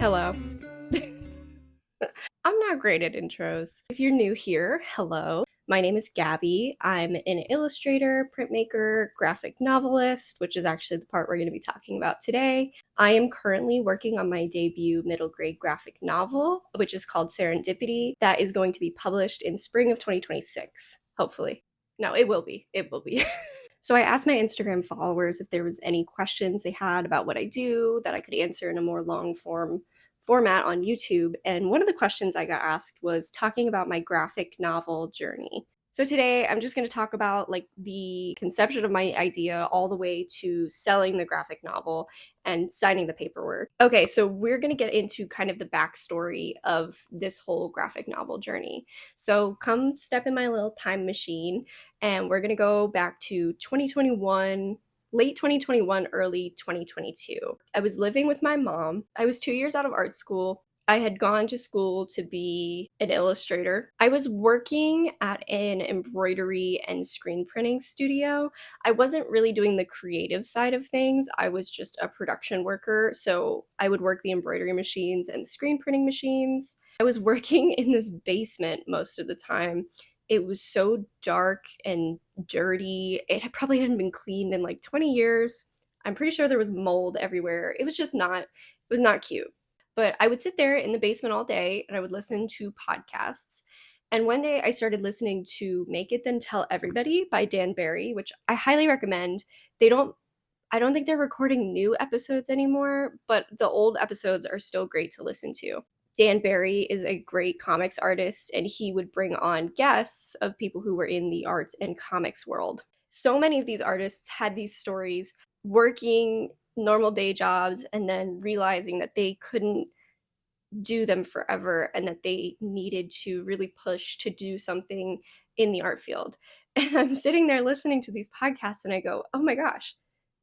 Hello. I'm not great at intros. If you're new here, hello. My name is Gabby. I'm an illustrator, printmaker, graphic novelist, which is actually the part we're going to be talking about today. I am currently working on my debut middle grade graphic novel, which is called Serendipity, that is going to be published in spring of 2026, hopefully. No, it will be. It will be. So I asked my Instagram followers if there was any questions they had about what I do that I could answer in a more long format on YouTube. And one of the questions I got asked was talking about my graphic novel journey. So today I'm just going to talk about like the conception of my idea all the way to selling the graphic novel and signing the paperwork. Okay, so we're going to get into kind of the backstory of this whole graphic novel journey. So come step in my little time machine and we're going to go back to 2021, late 2021, early 2022. I was living with my mom. I was 2 years out of art school. I had gone to school to be an illustrator. I was working at an embroidery and screen printing studio. I wasn't really doing the creative side of things. I was just a production worker. So I would work the embroidery machines and the screen printing machines. I was working in this basement most of the time. It was so dark and dirty. Probably hadn't been cleaned in like 20 years. I'm pretty sure there was mold everywhere. It was not cute. But I would sit there in the basement all day and I would listen to podcasts. And one day I started listening to Make It Then Tell Everybody by Dan Barry, which I highly recommend. I don't think they're recording new episodes anymore, but the old episodes are still great to listen to. Dan Barry is a great comics artist, and he would bring on guests of people who were in the arts and comics world. So many of these artists had these stories working normal day jobs and then realizing that they couldn't do them forever and that they needed to really push to do something in the art field. And I'm sitting there listening to these podcasts and I go, oh my gosh,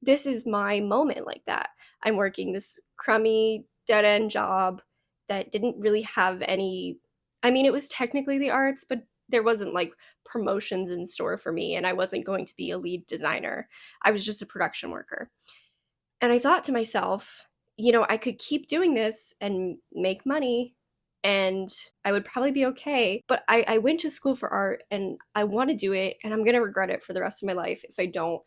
this is my moment like that. I'm working this crummy dead end job that didn't really have any, I mean, it was technically the arts, but there wasn't like promotions in store for me and I wasn't going to be a lead designer. I was just a production worker. And I thought to myself, I could keep doing this and make money and I would probably be okay. But I went to school for art and I want to do it and I'm going to regret it for the rest of my life if I don't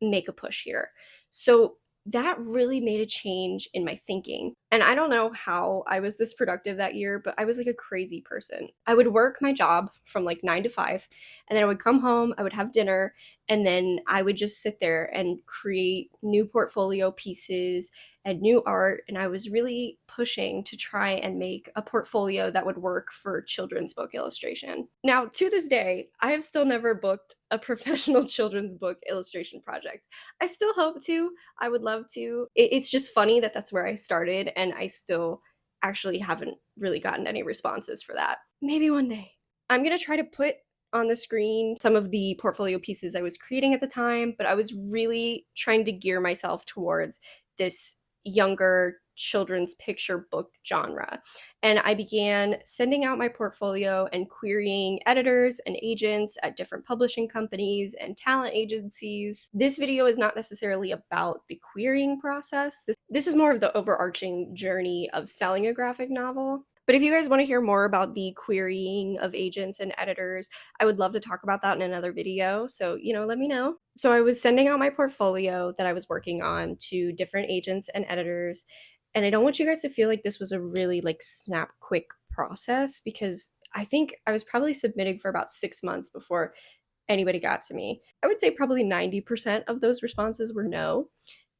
make a push here. So that really made a change in my thinking. And I don't know how I was this productive that year, but I was like a crazy person. I would work my job from like 9 to 5, and then I would come home, I would have dinner, and then I would just sit there and create new portfolio pieces and new art. And I was really pushing to try and make a portfolio that would work for children's book illustration. Now, to this day, I have still never booked a professional children's book illustration project. I still hope to. I would love to. It's just funny that that's where I started, and I still actually haven't really gotten any responses for that. Maybe one day. I'm going to try to put on the screen some of the portfolio pieces I was creating at the time, but I was really trying to gear myself towards this younger children's picture book genre. And I began sending out my portfolio and querying editors and agents at different publishing companies and talent agencies. This video is not necessarily about the querying process. This is more of the overarching journey of selling a graphic novel. But if you guys want to hear more about the querying of agents and editors, I would love to talk about that in another video. So, let me know. So I was sending out my portfolio that I was working on to different agents and editors. And I don't want you guys to feel like this was a really like snap quick process, because I think I was probably submitting for about 6 months before anybody got to me. I would say probably 90% of those responses were no.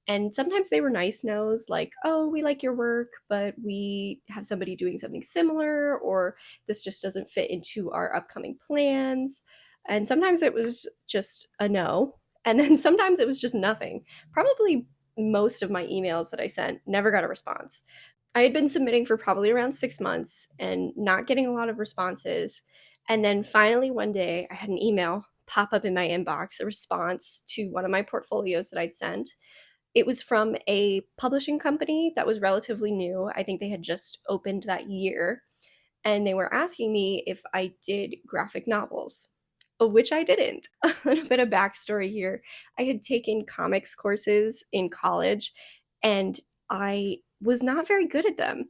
And sometimes they were nice no's, like, oh, we like your work, but we have somebody doing something similar, or this just doesn't fit into our upcoming plans. And sometimes it was just a no. And then sometimes it was just nothing. Probably most of my emails that I sent never got a response. I had been submitting for probably around 6 months and not getting a lot of responses. And then finally one day I had an email pop up in my inbox, a response to one of my portfolios that I'd sent. It was from a publishing company that was relatively new. I think they had just opened that year. And they were asking me if I did graphic novels, which I didn't. A little bit of backstory here. I had taken comics courses in college, and I was not very good at them.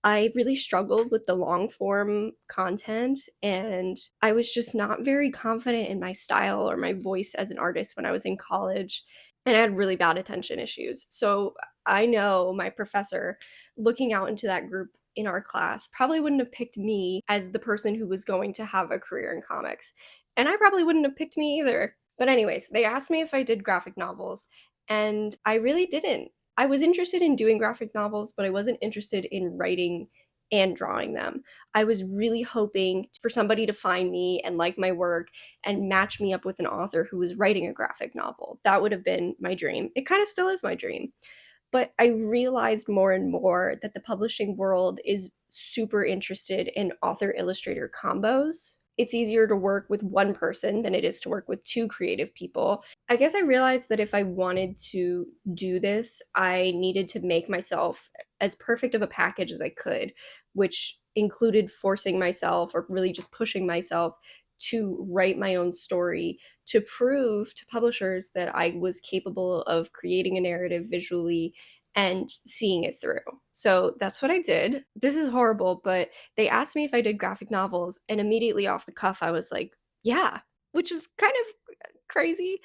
I really struggled with the long form content, and I was just not very confident in my style or my voice as an artist when I was in college, and I had really bad attention issues. So I know my professor, looking out into that group in our class, probably wouldn't have picked me as the person who was going to have a career in comics. And I probably wouldn't have picked me either. But, anyways, they asked me if I did graphic novels, and I really didn't. I was interested in doing graphic novels, but I wasn't interested in writing and drawing them. I was really hoping for somebody to find me and like my work and match me up with an author who was writing a graphic novel. That would have been my dream. It kind of still is my dream. But I realized more and more that the publishing world is super interested in author illustrator combos. It's easier to work with one person than it is to work with two creative people. I guess I realized that if I wanted to do this, I needed to make myself as perfect of a package as I could, which included forcing myself or really just pushing myself to write my own story to prove to publishers that I was capable of creating a narrative visually and seeing it through. So that's what I did. This is horrible, but they asked me if I did graphic novels, and immediately off the cuff, I was like, yeah, which was kind of crazy.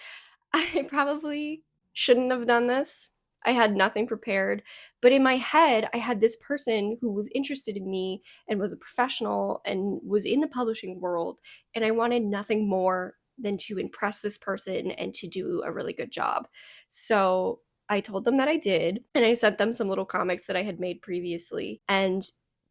I probably shouldn't have done this. I had nothing prepared, but in my head, I had this person who was interested in me and was a professional and was in the publishing world, and I wanted nothing more than to impress this person and to do a really good job. So I told them that I did, and I sent them some little comics that I had made previously, and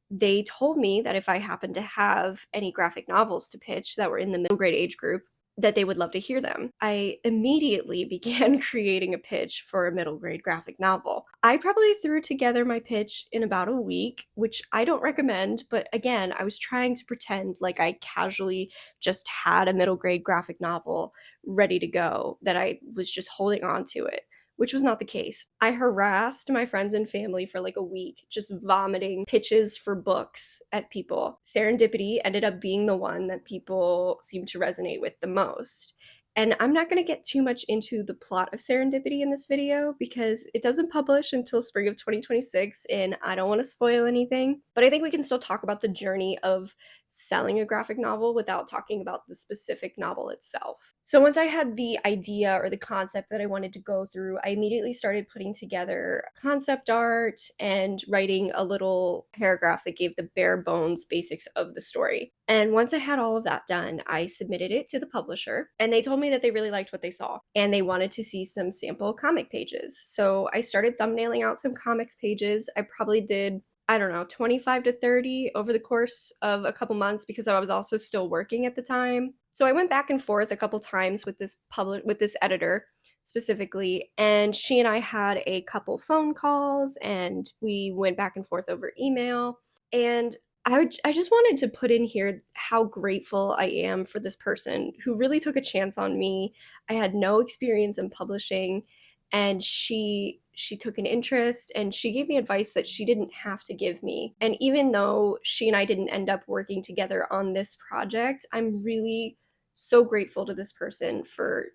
they told me that if I happened to have any graphic novels to pitch that were in the middle grade age group, that they would love to hear them. I immediately began creating a pitch for a middle grade graphic novel. I probably threw together my pitch in about a week, which I don't recommend, but again, I was trying to pretend like I casually just had a middle grade graphic novel ready to go, that I was just holding on to it, which was not the case. I harassed my friends and family for like a week, just vomiting pitches for books at people. Serendipity ended up being the one that people seemed to resonate with the most. And I'm not going to get too much into the plot of Serendipity in this video because it doesn't publish until spring of 2026 and I don't want to spoil anything. But I think we can still talk about the journey of selling a graphic novel without talking about the specific novel itself. So once I had the idea or the concept that I wanted to go through, I immediately started putting together concept art and writing a little paragraph that gave the bare bones basics of the story. And once I had all of that done, I submitted it to the publisher, and they told me that they really liked what they saw and they wanted to see some sample comic pages. So I started thumbnailing out some comics pages. I probably did, I don't know, 25 to 30 over the course of a couple months because I was also still working at the time. So I went back and forth a couple times with this editor specifically, and she and I had a couple phone calls and we went back and forth over email. And I just wanted to put in here how grateful I am for this person who really took a chance on me. I had no experience in publishing, and she took an interest and she gave me advice that she didn't have to give me. And even though she and I didn't end up working together on this project, I'm really so grateful to this person for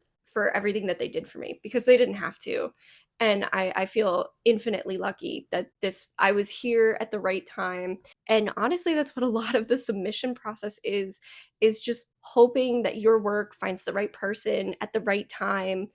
everything that they did for me because they didn't have to. And I feel infinitely lucky that I was here at the right time. And honestly, that's what a lot of the submission process is just hoping that your work finds the right person at the right time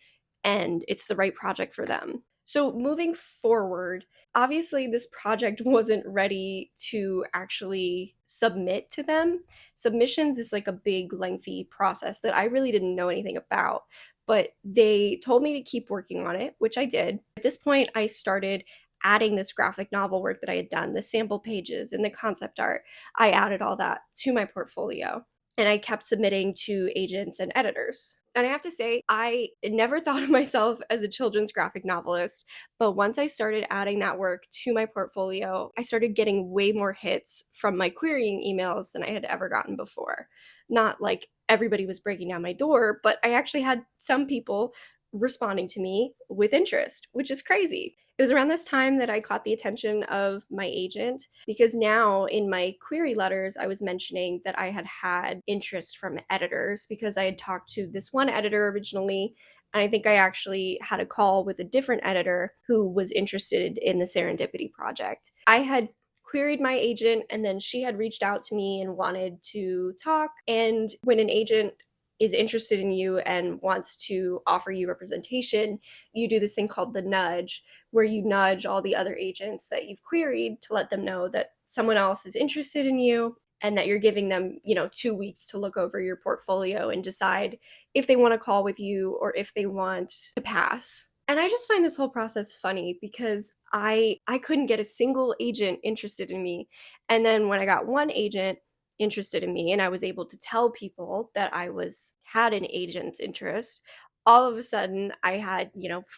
and it's the right project for them. So moving forward, obviously this project wasn't ready to actually submit to them. Submissions is like a big, lengthy process that I really didn't know anything about, but they told me to keep working on it, which I did. At this point, I started adding this graphic novel work that I had done, the sample pages and the concept art. I added all that to my portfolio, and I kept submitting to agents and editors. And I have to say, I never thought of myself as a children's graphic novelist, but once I started adding that work to my portfolio, I started getting way more hits from my querying emails than I had ever gotten before. Not like everybody was breaking down my door, but I actually had some people responding to me with interest, which is crazy. It was around this time that I caught the attention of my agent because now in my query letters, I was mentioning that I had had interest from editors because I had talked to this one editor originally And I think I actually had a call with a different editor who was interested in the Serendipity project. I had queried my agent, and then she had reached out to me and wanted to talk. And when an agent is interested in you and wants to offer you representation, you do this thing called the nudge, where you nudge all the other agents that you've queried to let them know that someone else is interested in you and that you're giving them, 2 weeks to look over your portfolio and decide if they want to call with you or if they want to pass. And I just find this whole process funny because I couldn't get a single agent interested in me. And then when I got one agent interested in me and I was able to tell people that I was had an agent's interest, all of a sudden I had,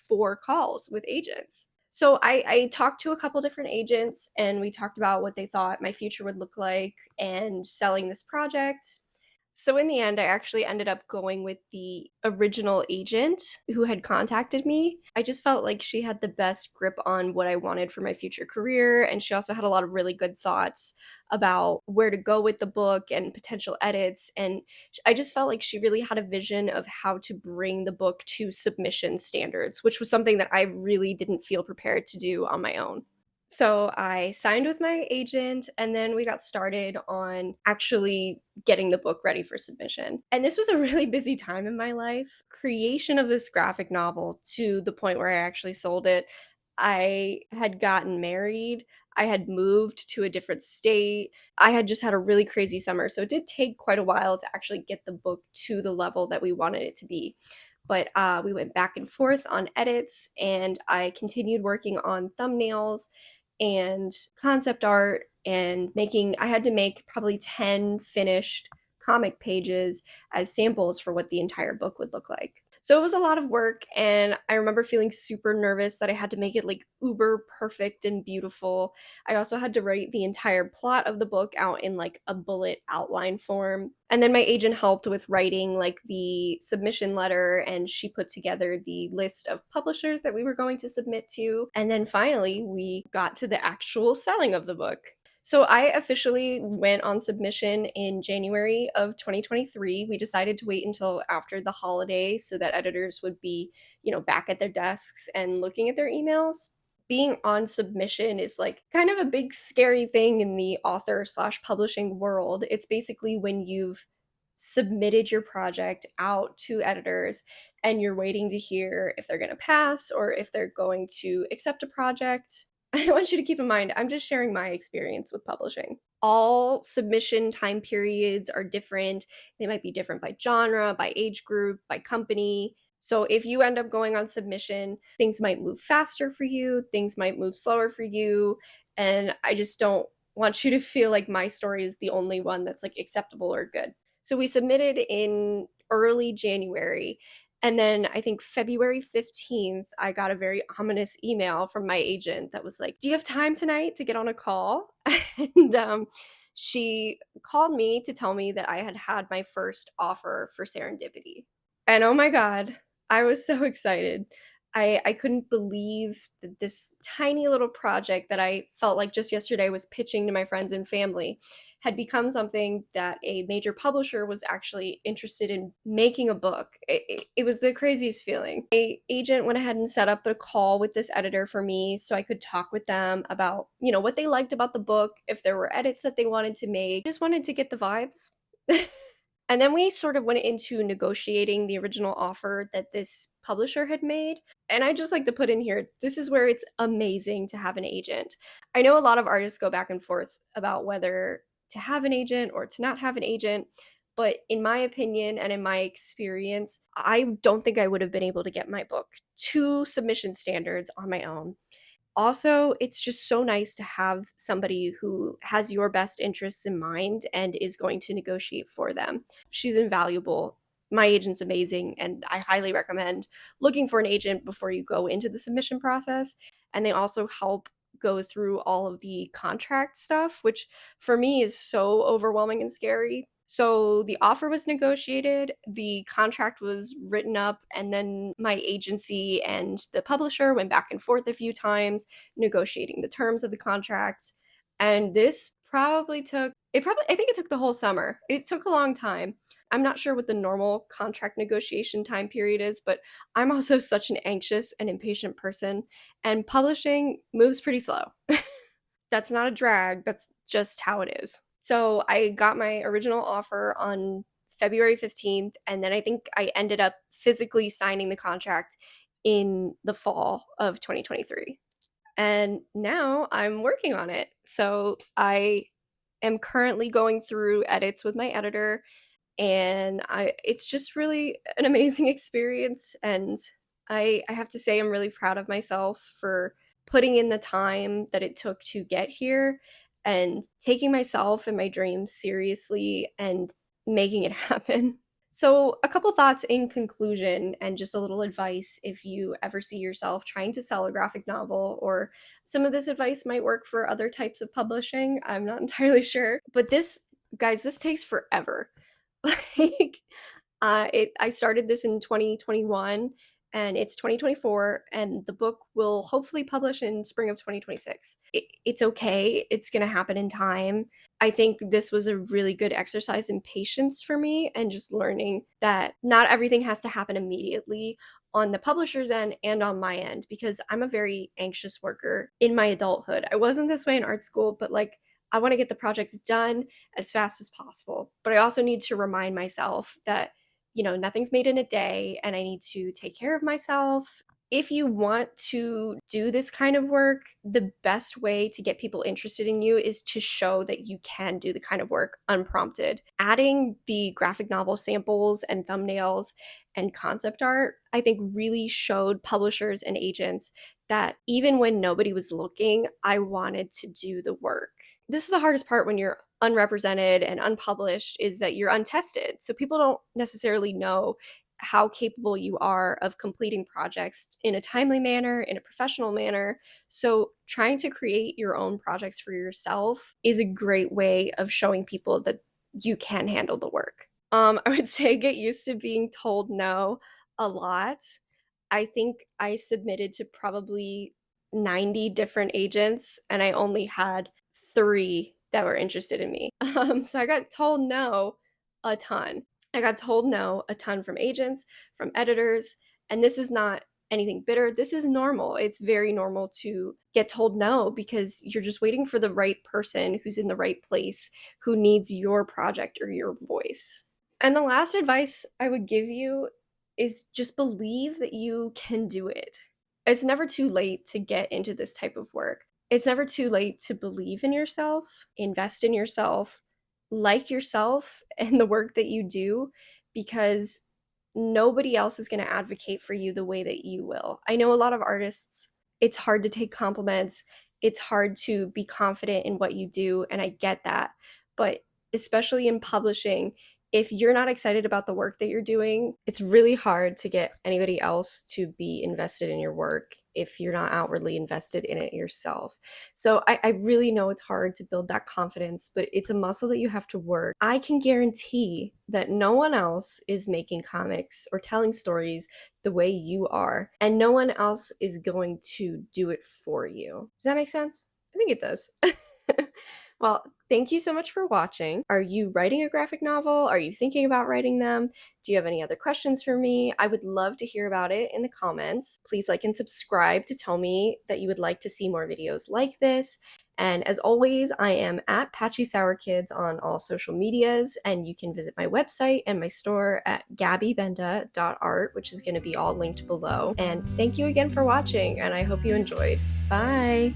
4 calls with agents. So I talked to a couple different agents and we talked about what they thought my future would look like and selling this project. So in the end, I actually ended up going with the original agent who had contacted me. I just felt like she had the best grip on what I wanted for my future career, and she also had a lot of really good thoughts about where to go with the book and potential edits, and I just felt like she really had a vision of how to bring the book to submission standards, which was something that I really didn't feel prepared to do on my own. So I signed with my agent and then we got started on actually getting the book ready for submission. And this was a really busy time in my life. Creation of this graphic novel to the point where I actually sold it. I had gotten married. I had moved to a different state. I had just had a really crazy summer. So it did take quite a while to actually get the book to the level that we wanted it to be. But we went back and forth on edits, and I continued working on thumbnails and concept art and I had to make probably 10 finished comic pages as samples for what the entire book would look like. So it was a lot of work, and I remember feeling super nervous that I had to make it like uber perfect and beautiful. I also had to write the entire plot of the book out in like a bullet outline form. And then my agent helped with writing like the submission letter, and she put together the list of publishers that we were going to submit to. And then finally, we got to the actual selling of the book. So I officially went on submission in January of 2023. We decided to wait until after the holiday so that editors would be, back at their desks and looking at their emails. Being on submission is like kind of a big scary thing in the author slash publishing world. It's basically when you've submitted your project out to editors and you're waiting to hear if they're going to pass or if they're going to accept a project. I want you to keep in mind, I'm just sharing my experience with publishing. All submission time periods are different. They might be different by genre, by age group, by company. So if you end up going on submission, things might move faster for you, things might move slower for you. And I just don't want you to feel like my story is the only one that's like acceptable or good. So we submitted in early January, and then I think February 15th, I got a very ominous email from my agent that was like, "Do you have time tonight to get on a call?" And she called me to tell me that I had had my first offer for Serendipity. And oh my God, I was so excited. I couldn't believe that this tiny little project that I felt like just yesterday was pitching to my friends and family had become something that a major publisher was actually interested in making a book. It was the craziest feeling. My agent went ahead and set up a call with this editor for me so I could talk with them about, what they liked about the book, if there were edits that they wanted to make. Just wanted to get the vibes. And then we sort of went into negotiating the original offer that this publisher had made. And I just like to put in here, this is where it's amazing to have an agent. I know a lot of artists go back and forth about whether to have an agent or to not have an agent. But in my opinion and in my experience, I don't think I would have been able to get my book to submission standards on my own. Also, it's just so nice to have somebody who has your best interests in mind and is going to negotiate for them. She's invaluable. My agent's amazing, and I highly recommend looking for an agent before you go into the submission process. And they also help go through all of the contract stuff, which for me is so overwhelming and scary. So the offer was negotiated, the contract was written up, and then my agency and the publisher went back and forth a few times, negotiating the terms of the contract. And this I think it took the whole summer. It took a long time. I'm not sure what the normal contract negotiation time period is, but I'm also such an anxious and impatient person, and publishing moves pretty slow. That's not a drag, that's just how it is. So I got my original offer on February 15th, and then I think I ended up physically signing the contract in the fall of 2023. And now I'm working on it. So I am currently going through edits with my editor, and it's just really an amazing experience, and I have to say I'm really proud of myself for putting in the time that it took to get here and taking myself and my dreams seriously and making it happen. So, a couple thoughts in conclusion, and just a little advice if you ever see yourself trying to sell a graphic novel, or some of this advice might work for other types of publishing. I'm not entirely sure. But guys, this takes forever. Like, I started this in 2021, and it's 2024, and the book will hopefully publish in spring of 2026. It's okay. It's going to happen in time. I think this was a really good exercise in patience for me, and just learning that not everything has to happen immediately on the publisher's end and on my end, because I'm a very anxious worker in my adulthood. I wasn't this way in art school, but like, I want to get the projects done as fast as possible. But I also need to remind myself that, nothing's made in a day, and I need to take care of myself. If you want to do this kind of work, the best way to get people interested in you is to show that you can do the kind of work unprompted. Adding the graphic novel samples and thumbnails and concept art, I think, really showed publishers and agents that even when nobody was looking, I wanted to do the work. This is the hardest part when you're unrepresented and unpublished, is that you're untested. So people don't necessarily know how capable you are of completing projects in a timely manner, in a professional manner. So trying to create your own projects for yourself is a great way of showing people that you can handle the work. I would say get used to being told no a lot. I think I submitted to probably 90 different agents, and I only had 3 that were interested in me. So I got told no a ton. I got told no a ton from agents, from editors, and this is not anything bitter. This is normal. It's very normal to get told no, because you're just waiting for the right person who's in the right place, who needs your project or your voice. And the last advice I would give you is just believe that you can do it. It's never too late to get into this type of work. It's never too late to believe in yourself, invest in yourself, like yourself and the work that you do, because nobody else is going to advocate for you the way that you will. I know a lot of artists, it's hard to take compliments. It's hard to be confident in what you do, and I get that. But especially in publishing, if you're not excited about the work that you're doing, it's really hard to get anybody else to be invested in your work if you're not outwardly invested in it yourself. So I really know it's hard to build that confidence, but it's a muscle that you have to work. I can guarantee that no one else is making comics or telling stories the way you are, and no one else is going to do it for you. Does that make sense? I think it does. Well, thank you so much for watching. Are you writing a graphic novel? Are you thinking about writing them? Do you have any other questions for me? I would love to hear about it in the comments. Please like and subscribe to tell me that you would like to see more videos like this. And as always, I am at Patchy Sour Kids on all social medias, and you can visit my website and my store at gabbybenda.art, which is going to be all linked below. And thank you again for watching, and I hope you enjoyed. Bye!